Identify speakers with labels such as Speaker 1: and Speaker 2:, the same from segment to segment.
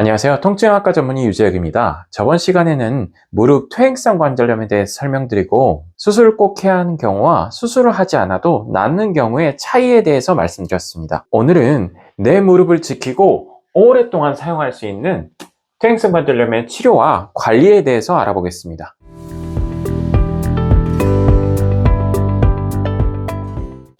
Speaker 1: 안녕하세요. 통증학과 전문의 유재혁입니다. 저번 시간에는 무릎 퇴행성 관절염에 대해서 설명드리고 수술을 꼭 해야 하는 경우와 수술을 하지 않아도 낫는 경우의 차이에 대해서 말씀드렸습니다. 오늘은 내 무릎을 지키고 오랫동안 사용할 수 있는 퇴행성 관절염의 치료와 관리에 대해서 알아보겠습니다.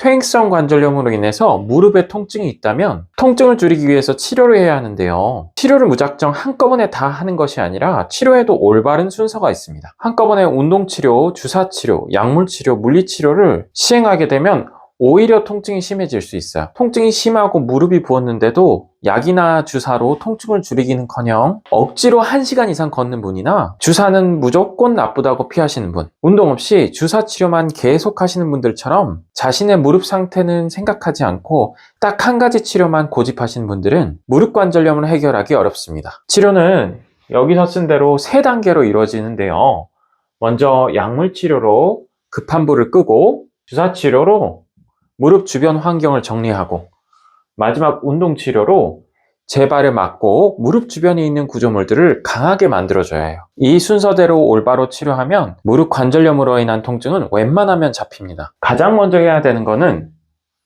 Speaker 1: 퇴행성 관절염으로 인해서 무릎에 통증이 있다면 통증을 줄이기 위해서 치료를 해야 하는데요. 치료를 무작정 한꺼번에 다 하는 것이 아니라 치료에도 올바른 순서가 있습니다. 한꺼번에 운동치료, 주사치료, 약물치료, 물리치료를 시행하게 되면 오히려 통증이 심해질 수 있어요. 통증이 심하고 무릎이 부었는데도 약이나 주사로 통증을 줄이기는커녕 억지로 1시간 이상 걷는 분이나 주사는 무조건 나쁘다고 피하시는 분, 운동 없이 주사 치료만 계속 하시는 분들처럼 자신의 무릎 상태는 생각하지 않고 딱 한 가지 치료만 고집하시는 분들은 무릎 관절염을 해결하기 어렵습니다. 치료는 여기서 쓴 대로 3단계로 이루어지는데요. 먼저 약물 치료로 급한 불을 끄고, 주사 치료로 무릎 주변 환경을 정리하고, 마지막 운동 치료로 재발을 막고 무릎 주변에 있는 구조물들을 강하게 만들어줘야 해요. 이 순서대로 올바로 치료하면 무릎 관절염으로 인한 통증은 웬만하면 잡힙니다. 가장 먼저 해야 되는 거는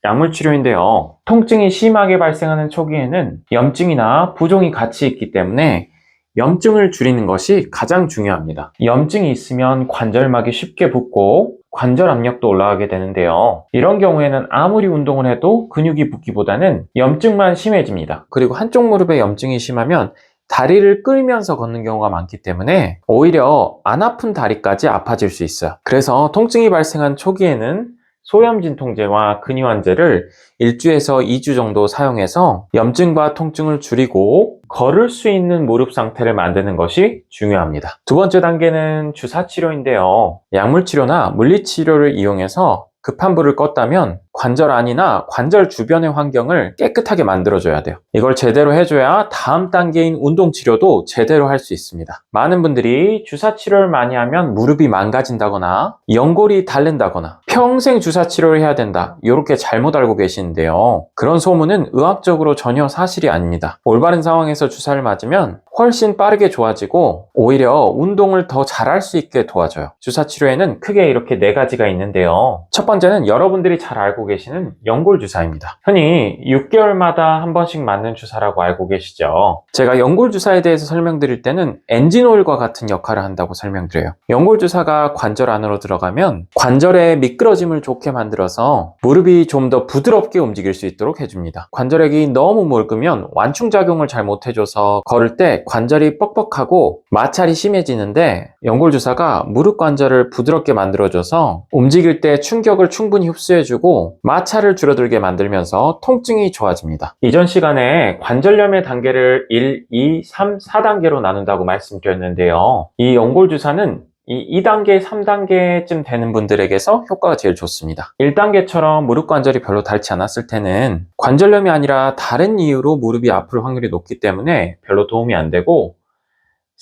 Speaker 1: 약물 치료인데요. 통증이 심하게 발생하는 초기에는 염증이나 부종이 같이 있기 때문에 염증을 줄이는 것이 가장 중요합니다. 염증이 있으면 관절막이 쉽게 붓고 관절 압력도 올라가게 되는데요. 이런 경우에는 아무리 운동을 해도 근육이 붓기보다는 염증만 심해집니다. 그리고 한쪽 무릎에 염증이 심하면 다리를 끌면서 걷는 경우가 많기 때문에 오히려 안 아픈 다리까지 아파질 수 있어요. 그래서 통증이 발생한 초기에는 소염진통제와 근이완제를 1주에서 2주 정도 사용해서 염증과 통증을 줄이고 걸을 수 있는 무릎 상태를 만드는 것이 중요합니다. 두 번째 단계는 주사치료인데요. 약물치료나 물리치료를 이용해서 급한 불을 껐다면 관절 안이나 관절 주변의 환경을 깨끗하게 만들어줘야 돼요. 이걸 제대로 해줘야 다음 단계인 운동치료도 제대로 할 수 있습니다. 많은 분들이 주사치료를 많이 하면 무릎이 망가진다거나 연골이 닳는다거나 평생 주사치료를 해야 된다, 이렇게 잘못 알고 계시는데요. 그런 소문은 의학적으로 전혀 사실이 아닙니다. 올바른 상황에서 주사를 맞으면 훨씬 빠르게 좋아지고 오히려 운동을 더 잘할 수 있게 도와줘요. 주사치료에는 크게 이렇게 4가지가 있는데요. 첫 번째는 여러분들이 잘 알고 계시는 연골 주사입니다. 흔히 6개월마다 한 번씩 맞는 주사라고 알고 계시죠? 제가 연골 주사에 대해서 설명드릴 때는 엔진오일과 같은 역할을 한다고 설명드려요. 연골 주사가 관절 안으로 들어가면 관절의 미끄러짐을 좋게 만들어서 무릎이 좀 더 부드럽게 움직일 수 있도록 해줍니다. 관절액이 너무 묽으면 완충작용을 잘 못해줘서 걸을 때 관절이 뻑뻑하고 마찰이 심해지는데, 연골 주사가 무릎 관절을 부드럽게 만들어줘서 움직일 때 충격을 충분히 흡수해주고 마찰을 줄어들게 만들면서 통증이 좋아집니다. 이전 시간에 관절염의 단계를 1, 2, 3, 4단계로 나눈다고 말씀드렸는데요. 이 연골 주사는 이 2단계, 3단계쯤 되는 분들에게서 효과가 제일 좋습니다. 1단계처럼 무릎 관절이 별로 닳지 않았을 때는 관절염이 아니라 다른 이유로 무릎이 아플 확률이 높기 때문에 별로 도움이 안 되고,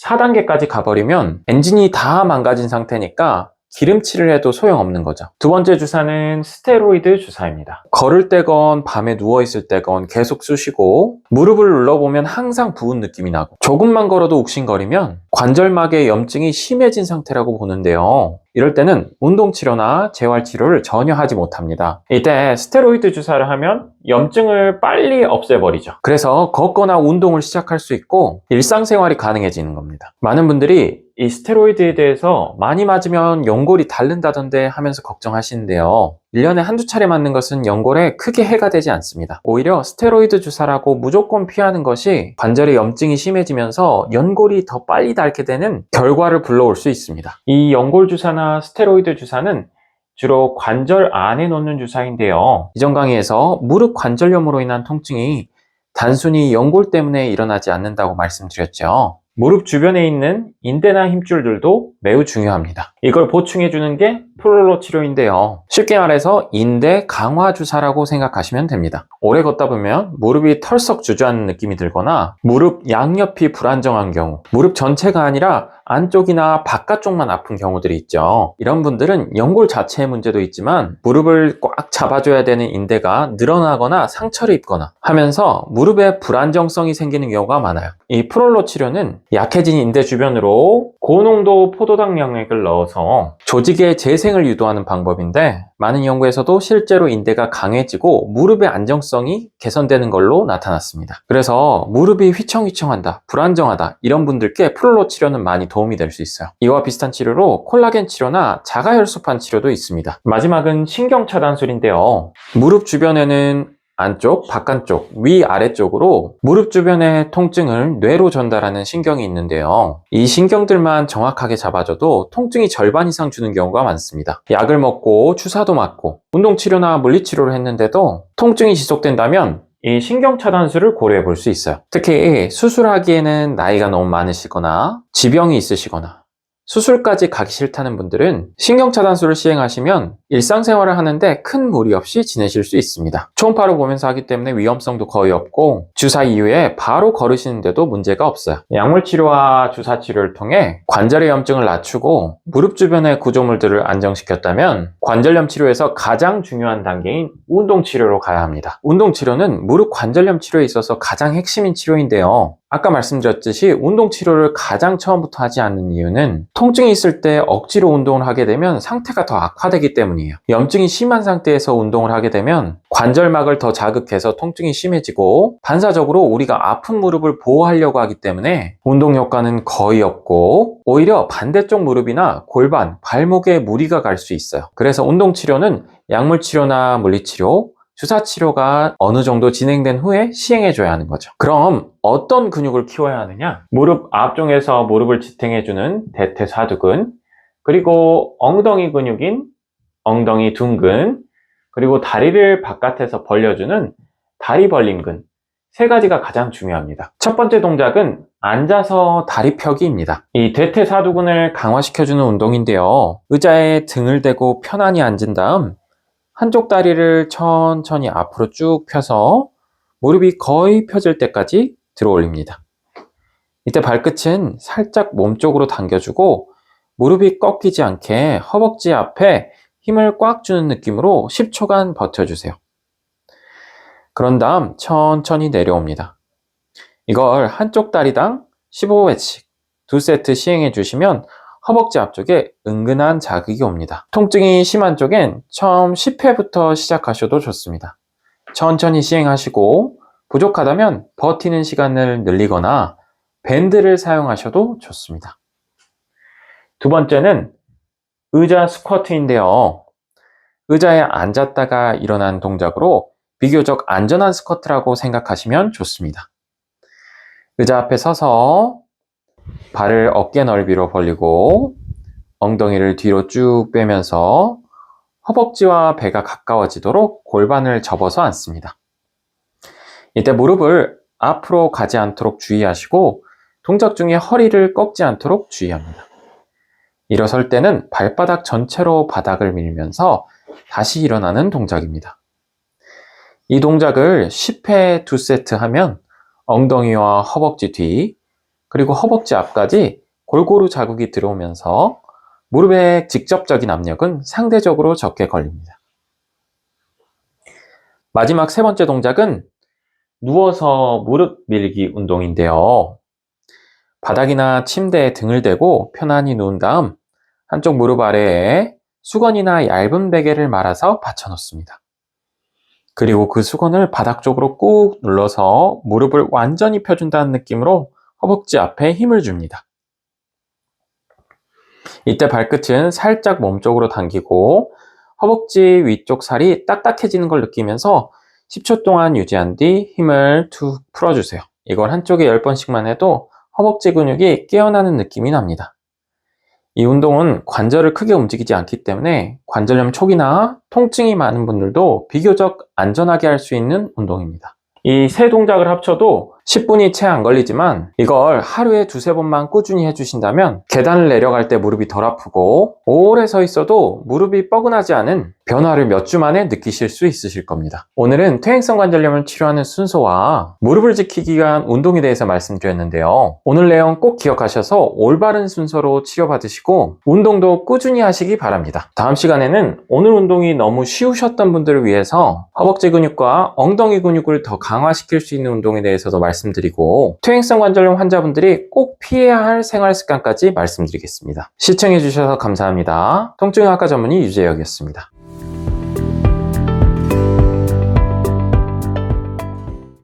Speaker 1: 4단계까지 가버리면 엔진이 다 망가진 상태니까 기름칠을 해도 소용없는 거죠. 두 번째 주사는 스테로이드 주사입니다. 걸을 때건 밤에 누워있을 때건 계속 쑤시고 무릎을 눌러보면 항상 부은 느낌이 나고 조금만 걸어도 욱신거리면 관절막에 염증이 심해진 상태라고 보는데요. 이럴 때는 운동치료나 재활치료를 전혀 하지 못합니다. 이때 스테로이드 주사를 하면 염증을 빨리 없애버리죠. 그래서 걷거나 운동을 시작할 수 있고 일상생활이 가능해지는 겁니다. 많은 분들이 이 스테로이드에 대해서 많이 맞으면 연골이 닳는다던데 하면서 걱정하시는데요. 1년에 한두 차례 맞는 것은 연골에 크게 해가 되지 않습니다. 오히려 스테로이드 주사라고 무조건 피하는 것이 관절에 염증이 심해지면서 연골이 더 빨리 닳게 되는 결과를 불러올 수 있습니다. 이 연골 주사나 스테로이드 주사는 주로 관절 안에 놓는 주사인데요. 이전 강의에서 무릎 관절염으로 인한 통증이 단순히 연골 때문에 일어나지 않는다고 말씀드렸죠. 무릎 주변에 있는 인대나 힘줄들도 매우 중요합니다. 이걸 보충해주는 게 프롤로 치료인데요. 쉽게 말해서 인대 강화 주사라고 생각하시면 됩니다. 오래 걷다 보면 무릎이 털썩 주저하는 느낌이 들거나 무릎 양옆이 불안정한 경우, 무릎 전체가 아니라 안쪽이나 바깥쪽만 아픈 경우들이 있죠. 이런 분들은 연골 자체의 문제도 있지만 무릎을 꽉 잡아줘야 되는 인대가 늘어나거나 상처를 입거나 하면서 무릎에 불안정성이 생기는 경우가 많아요. 이 프롤로 치료는 약해진 인대 주변으로 고농도 포도당 영액을 넣어서 조직의 재생을 유도하는 방법인데, 많은 연구에서도 실제로 인대가 강해지고 무릎의 안정성이 개선되는 걸로 나타났습니다. 그래서 무릎이 휘청휘청한다, 불안정하다 이런 분들께 프롤로 치료는 많이 도움이 될 수 있어요. 이와 비슷한 치료로 콜라겐 치료나 자가혈소판 치료도 있습니다. 마지막은 신경차단술인데요. 무릎 주변에는 안쪽, 바깥쪽, 위, 아래쪽으로 무릎 주변의 통증을 뇌로 전달하는 신경이 있는데요. 이 신경들만 정확하게 잡아줘도 통증이 절반 이상 주는 경우가 많습니다. 약을 먹고 주사도 맞고 운동치료나 물리치료를 했는데도 통증이 지속된다면 이 신경차단술을 고려해 볼 수 있어요. 특히 수술하기에는 나이가 너무 많으시거나 지병이 있으시거나 수술까지 가기 싫다는 분들은 신경차단술을 시행하시면 일상생활을 하는데 큰 무리 없이 지내실 수 있습니다. 초음파로 보면서 하기 때문에 위험성도 거의 없고 주사 이후에 바로 걸으시는데도 문제가 없어요. 약물치료와 주사치료를 통해 관절의 염증을 낮추고 무릎 주변의 구조물들을 안정시켰다면 관절염 치료에서 가장 중요한 단계인 운동치료로 가야 합니다. 운동치료는 무릎 관절염 치료에 있어서 가장 핵심인 치료인데요. 아까 말씀드렸듯이 운동치료를 가장 처음부터 하지 않는 이유는 통증이 있을 때 억지로 운동을 하게 되면 상태가 더 악화되기 때문이에요. 염증이 심한 상태에서 운동을 하게 되면 관절막을 더 자극해서 통증이 심해지고 반사적으로 우리가 아픈 무릎을 보호하려고 하기 때문에 운동 효과는 거의 없고 오히려 반대쪽 무릎이나 골반, 발목에 무리가 갈 수 있어요. 그래서 운동치료는 약물치료나 물리치료, 주사치료가 어느 정도 진행된 후에 시행해줘야 하는 거죠. 그럼 어떤 근육을 키워야 하느냐? 무릎 앞쪽에서 무릎을 지탱해주는 대퇴사두근, 그리고 엉덩이 근육인 엉덩이 둔근, 그리고 다리를 바깥에서 벌려주는 다리 벌림근, 세 가지가 가장 중요합니다. 첫 번째 동작은 앉아서 다리 펴기입니다. 이 대퇴사두근을 강화시켜주는 운동인데요. 의자에 등을 대고 편안히 앉은 다음 한쪽 다리를 천천히 앞으로 쭉 펴서 무릎이 거의 펴질 때까지 들어 올립니다. 이때 발끝은 살짝 몸쪽으로 당겨주고 무릎이 꺾이지 않게 허벅지 앞에 힘을 꽉 주는 느낌으로 10초간 버텨주세요. 그런 다음 천천히 내려옵니다. 이걸 한쪽 다리당 15회씩 2세트 시행해 주시면 허벅지 앞쪽에 은근한 자극이 옵니다. 통증이 심한 쪽엔 처음 10회부터 시작하셔도 좋습니다. 천천히 시행하시고 부족하다면 버티는 시간을 늘리거나 밴드를 사용하셔도 좋습니다. 두 번째는 의자 스쿼트인데요. 의자에 앉았다가 일어난 동작으로 비교적 안전한 스쿼트라고 생각하시면 좋습니다. 의자 앞에 서서 발을 어깨 넓이로 벌리고 엉덩이를 뒤로 쭉 빼면서 허벅지와 배가 가까워지도록 골반을 접어서 앉습니다. 이때 무릎을 앞으로 가지 않도록 주의하시고 동작 중에 허리를 꺾지 않도록 주의합니다. 일어설 때는 발바닥 전체로 바닥을 밀면서 다시 일어나는 동작입니다. 이 동작을 10회 2세트 하면 엉덩이와 허벅지 뒤, 그리고 허벅지 앞까지 골고루 자극이 들어오면서 무릎의 직접적인 압력은 상대적으로 적게 걸립니다. 마지막 세 번째 동작은 누워서 무릎 밀기 운동인데요. 바닥이나 침대에 등을 대고 편안히 누운 다음 한쪽 무릎 아래에 수건이나 얇은 베개를 말아서 받쳐 놓습니다. 그리고 그 수건을 바닥 쪽으로 꾹 눌러서 무릎을 완전히 펴준다는 느낌으로 허벅지 앞에 힘을 줍니다. 이때 발끝은 살짝 몸쪽으로 당기고 허벅지 위쪽 살이 딱딱해지는 걸 느끼면서 10초 동안 유지한 뒤 힘을 툭 풀어주세요. 이걸 한쪽에 10번씩만 해도 허벅지 근육이 깨어나는 느낌이 납니다. 이 운동은 관절을 크게 움직이지 않기 때문에 관절염 초기나 통증이 많은 분들도 비교적 안전하게 할 수 있는 운동입니다. 이 세 동작을 합쳐도 10분이 채 안 걸리지만 이걸 하루에 두세 번만 꾸준히 해주신다면 계단을 내려갈 때 무릎이 덜 아프고 오래 서 있어도 무릎이 뻐근하지 않은 변화를 몇 주 만에 느끼실 수 있으실 겁니다. 오늘은 퇴행성 관절염을 치료하는 순서와 무릎을 지키기 위한 운동에 대해서 말씀드렸는데요. 오늘 내용 꼭 기억하셔서 올바른 순서로 치료받으시고 운동도 꾸준히 하시기 바랍니다. 다음 시간에는 오늘 운동이 너무 쉬우셨던 분들을 위해서 허벅지 근육과 엉덩이 근육을 더 강화시킬 수 있는 운동에 대해서도 말씀드리고 퇴행성 관절염 환자분들이 꼭 피해야 할 생활 습관까지 말씀드리겠습니다. 시청해주셔서 감사합니다. 통증의학과 전문의 유재혁이었습니다.